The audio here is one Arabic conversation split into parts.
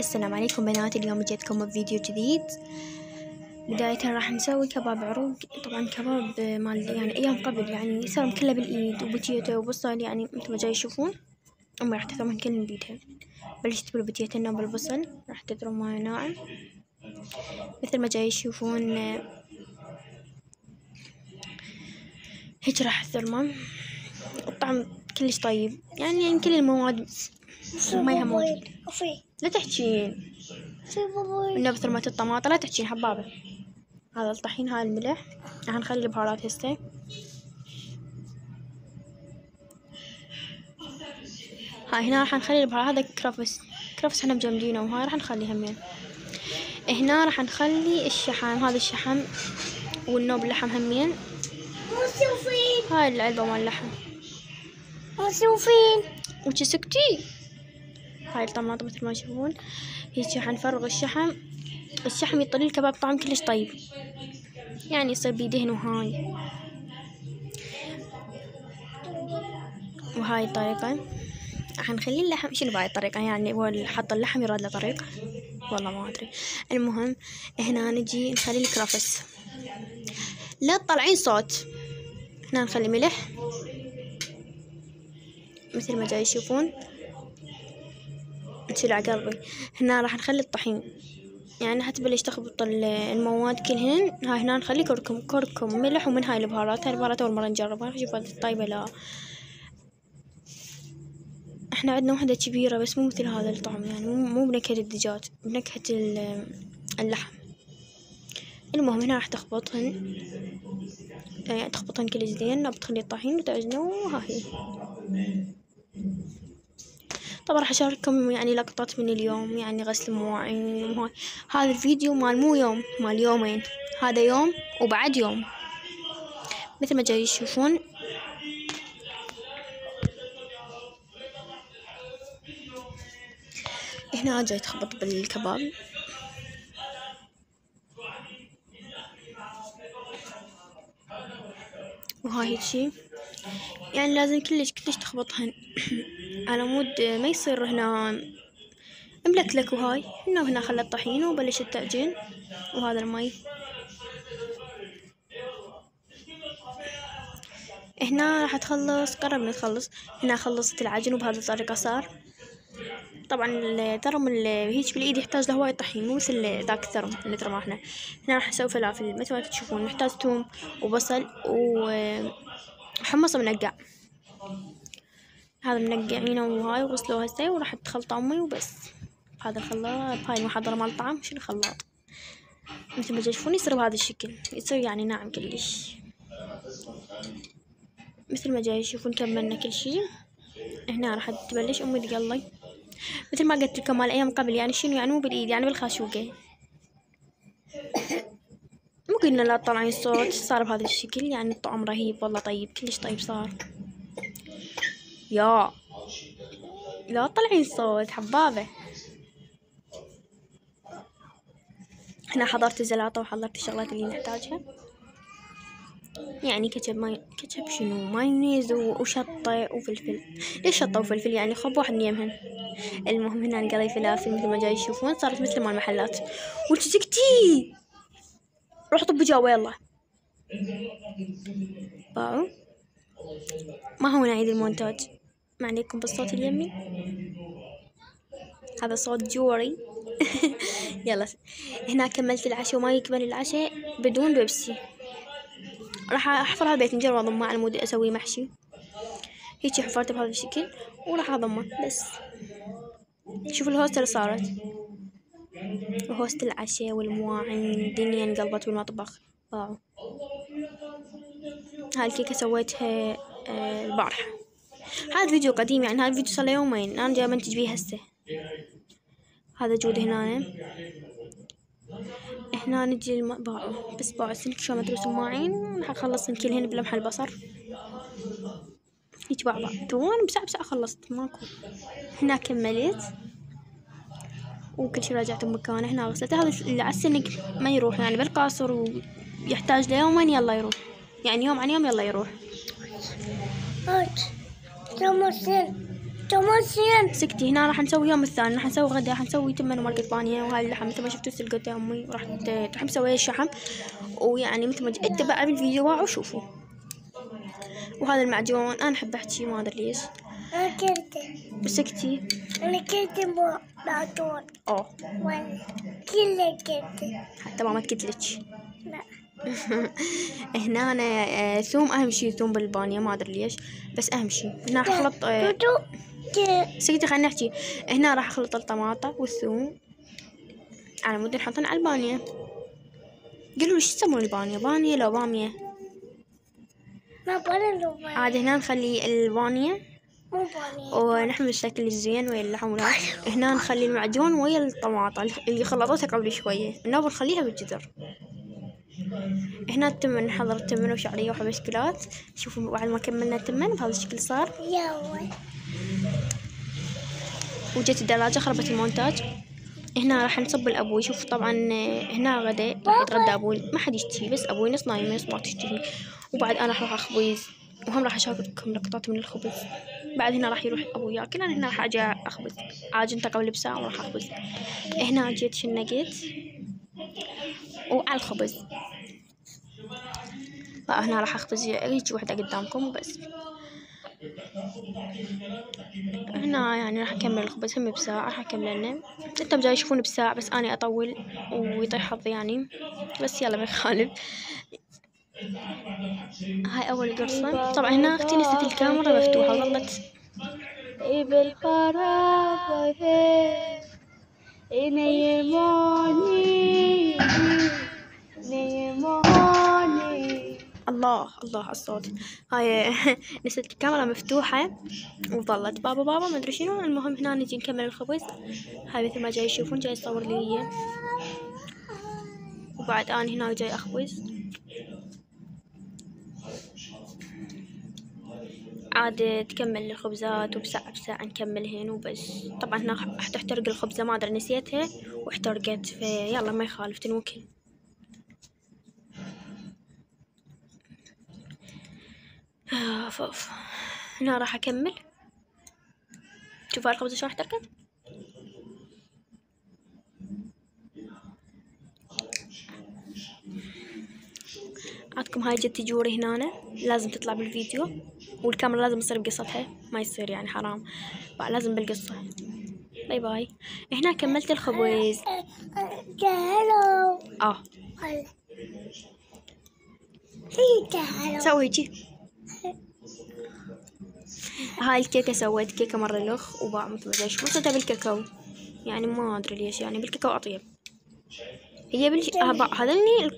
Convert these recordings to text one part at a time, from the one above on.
السلام عليكم بنات. اليوم جيتكم بفيديو جديد. بداية راح نسوي كباب عروق. طبعا كباب مال يعني ايام قبل، يعني يصير كله بالايد وبتيته وبصل، يعني مثل ما جاي يشوفون. امي راح تثرمهن كلهن بيدها. بلشت بالبتيتنا وبالبصل، راح تثرم ماي ناعم مثل ما جاي يشوفون. هيك راح تثرمه. الطعم كلش طيب، يعني كل المواد ميها موجود. لا تحكين إنه بثرمة الطماطة، لا تحكين حبابة. هذا الطحين، هاي الملح. راح نخلي البهارات هسه. هاي هنا راح نخلي البهارات. هذا كرفس احنا مجمدينه، وهاي راح نخلي همين. هنا راح نخلي الشحم. هذا الشحم والنوب اللحم همين. هاي العلبة مال اللحم. وش سكتي؟ هاي الطماطم مثل ما تشوفون. هيك حنفرغ الشحم يطلي الكباب طعم كلش طيب، يعني يصير بيدهن. وهاي الطريقة راح نخلي اللحم. شنو بهاي الطريقة؟ يعني هو حط اللحم يراد له طريقة، والله ما ادري. المهم هنا نجي نخلي الكرفس. لا تطلعين صوت. هنا نخلي ملح مثل ما جاي يشوفون. تشيل على قلبي. هنا راح نخلي الطحين، يعني حتبلش تخبط المواد كلهن. هاي هنا نخلي كركم ملح، ومن هاي البهارات. هاي البهارات اول مرة نجربها، نشوف طيبة لا. احنا عندنا وحدة كبيرة بس مو مثل هذا الطعم، يعني مو بنكهة الدجاج، بنكهة اللحم. المهم هنا راح تخبطهن، يعني تخبطهن كل زين. بتخلي الطحين وتعجنه. وها هي. طبعا راح اشارككم يعني لقطات من اليوم، يعني غسل المواعين وهاي. هذا الفيديو مال مو يوم، مال يومين. هذا يوم وبعد يوم مثل ما جاي يشوفون. هنا جاي تخبط بالكباب. وهاي هيجي، يعني لازم كلش تخبطهن على مود ما يصير هنا ملكلك. وهاي هنا خلى الطحين وبلش التعجين. وهذا المي. هنا راح تخلص، قربنا تخلص. هنا خلصت العجن، وبهذه الطريقة صار. طبعا الثرم اللي هيك بالايد يحتاج له هواي طحين، مو مثل ذاك الثرم اللي ترماه احنا. هنا راح نسوي فلافل مثل ما تشوفون. نحتاج ثوم وبصل وحمص منقع. هذا منقعينه وهاي وغسلوه هسه، وراح تخلط امي وبس. هذا الخلاط، هاي المحضرة مال الطعام. شنو خلاط مثل ما تشوفون يصير بهذا الشكل، يصير يعني ناعم كلش مثل ما جاي يشوفون. كملنا كل شي. هنا راح تبلش امي تقلي مثل ما قلت لكم مال ايام قبل. يعني شنو؟ يعني مو بالايد، يعني بالخاشوقة. مو قلنا لا تطلعين الصوت. صار بهذا الشكل، يعني الطعم رهيب والله، طيب كلش طيب صار. يا لا تطلعين صوت حبابة. هنا حضرت الزلاطة وحضرت الشغلات اللي نحتاجها، يعني كاتشب شنو، مايونيز وشطة وفلفل. ليش شطة وفلفل؟ يعني خب واحد من يمهن. المهم هنا نقلي فلافل مثل ما جاي يشوفون. صارت مثل ما المحلات. وانت سكتي، روح طب جوا يلا. باعوا. ما هو نعيد المونتاج، ما عليكم بالصوت اليمي. هذا صوت جوري. يلا. هنا كملت العشاء، وما يكمل العشاء بدون بيبسي. راح احفر هذا الباذنجان واضمه على مود اسوي محشي. هيك حفرته بهذا الشكل، وراح اضمه بس. شوفوا الهوست اللي صارت، وهوست العشاء والمواعين. الدنيا انقلبت بالمطبخ. باعوا. هاي الكيكة سويتها البارحة. هذا الفيديو قديم، يعني هذا الفيديو صار له يومين. انا جاي منتج بيه هسه. هذا جود هنا. هنا نجي باعوا، بس باعوا سنك شو مدروس المواعين. راح اخلص كلهن بلمح البصر. هيك باع توان بساعة خلصت ماكو. هنا كملت وكل شي رجعت بمكانه. هنا غسلته. هذا اللي على السنك ما يروح، يعني بالقاصر ويحتاج ليومين يلا يروح، يعني يوم عن يوم يلا يروح. سكتي. هنا راح نسوي يوم الثاني، راح نسوي غدا، راح نسوي تمن ومرقة بانية، وهاي اللحم مثل ما شفتوا سلقته أمي، راح مسوي الشحم، ويعني مثل ما اتبعوا بالفيديو وشوفوا. وهذا المعجون أنا أحب أحكي ما أدري ليش. أنا كلته. سكتي. أنا كلته معجون. ولا كله كلته. حتى ما تكتلتش. لا. هنا أنا ثوم أهم شي، ثوم بالبانية ما أدري ليش، بس أهم شي. هنا راح أخلط سكتي خليني أحكي. هنا راح أخلط الطماطة والثوم على مود نحطن على البانية. قولوا لي شو تسمون البانية؟ بانية لو بامية؟ ما بانية لو بانية. عاد هنا نخلي البانية مو بانية. ونحمل الشكل الزين ويا اللحم. هنا نخلي المعجون ويا الطماطة اللي خلطتها قبل شوية، هنا بنخليها بالجدر. هنا التمن، نحضر التمن وشعرية وحبشكلات. شوفوا بعد ما كملنا التمن بهذا الشكل صار. وجت الدراجة خربت المونتاج. هنا راح نصب الأبوي. شوف طبعا هنا غدا راح يتغدى أبوي، ما حد يشتهي، بس أبوي نص نايم نص ما تشتهي. وبعد أنا راح أخبز، وهم راح أشارككم لقطات من الخبز. بعد هنا راح يروح أبوي ياكل، أنا هنا راح أجي أخبز. عاجنته قبل بساعة وراح أخبز. هنا جيت شنقيت وعلى الخبز. هنا راح أخبز هيك وحدة قدامكم وبس. هنا يعني راح أكمل الخبز هم بساعة، راح أكملنا. انتم جاي يشوفون بساعة، بس أنا أطول ويطيح حظي يعني، بس يلا ما يخالف. هاي أول قرصة. طبعا هنا أختي نسيت الكاميرا مفتوحة وظلت الله الله الصوت. هاي نسيت الكاميرا مفتوحة وظلت بابا ما ادري شنو. المهم هنا نجي نكمل الخبز. هاي مثل ما جاي يشوفون جاي يصور لي هي، وبعد انا هنا جاي اخبز. عاد تكمل الخبزات وبساعة نكملهن وبس. طبعا هنا حتحترق الخبزة ما ادري نسيتها واحترقت، فيلا ما يخالف تنوكل. هنا راح اكمل. شوفوا الخبزة شلون احترقت. عندكم هاي جت تجوري هنا لازم تطلع بالفيديو، والكاميرا لازم تصير بقصتها، ما يصير يعني حرام، لازم بالقصة. باي باي. هنا كملت الخبز. سوي هيجي. هاي الكيكة سويت كيكة مرة لخ وباع مثل ما تشوفون، صرتها بالكاكاو يعني ما ادري ليش، يعني بالكاكاو اطيب. هي هذني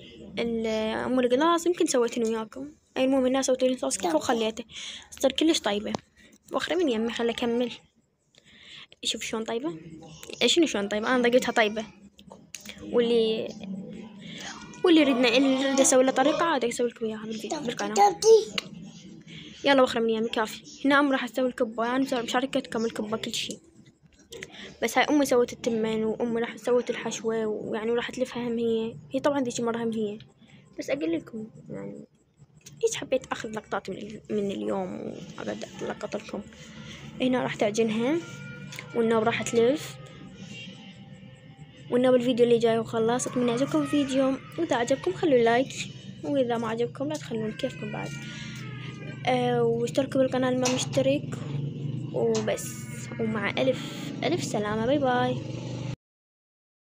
ام القلاص يمكن سويتهن وياكم. اي المهم الناس سويت لي صوص كيكة وخليته صار كلش طيبة. واخرى من يمي خلي اكمل. شوف شلون طيبة. شنو شلون طيبة؟ انا ضقيتها طيبة. واللي يريد اسوي له طريقة عاد اسوي لكم اياها بالقناة. يلا واخرى من يمي كافي. هنا راح اسوي الكبة، يعني مشاركتكم الكبة كل شي. بس هاي امي سوت التمن، وامي راح سوت الحشوة، ويعني راح تلفها هم هي طبعا ذيك مرة هم هي. بس اقول لكم يعني هيك حبيت اخذ لقطات من اليوم وابدا القط لكم. هنا راح تعجنها والنوب راح تلف. والنوب الفيديو اللي جاي وخلص. اتمنى يعجبكم الفيديو، واذا عجبكم خلوا لايك، واذا ما عجبكم لا تخلون كيفكم بعد. واشتركوا بالقناة اللي ما مشترك وبس. ومع ألف سلامة. باي باي.